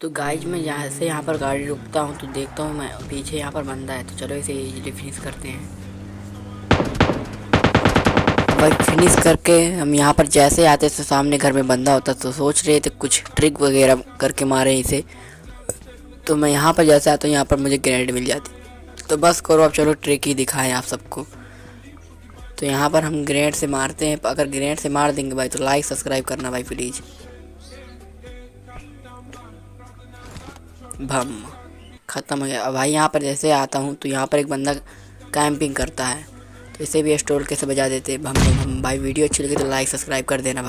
तो गाइज मैं यहाँ पर गाड़ी रुकता हूँ तो देखता हूँ मैं पीछे यहाँ पर बंदा है, तो चलो इसे इजीली फिनिश करते हैं। भाई फिनिश करके हम यहाँ पर जैसे आते तो सामने घर में बंदा होता, तो सोच रहे थे कुछ ट्रिक वगैरह करके मारे इसे। तो मैं यहाँ पर जैसे आता हूँ यहाँ पर मुझे ग्रेनेड मिल जाती। तो बस करो अब, चलो ट्रिक ही दिखाएं आप सबको। तो यहाँ पर हम ग्रेनेड से मारते हैं। अगर ग्रेनेड से मार देंगे भाई तो लाइक सब्सक्राइब करना भाई प्लीज़। भम, ख़त्म हो गया। अब भाई यहाँ पर जैसे आता हूँ तो यहाँ पर एक बंदा कैंपिंग करता है, तो इसे भी स्टोर कैसे बजा देते। भम भम भम। भाई वीडियो अच्छी लगी तो लाइक सब्सक्राइब कर देना भाई।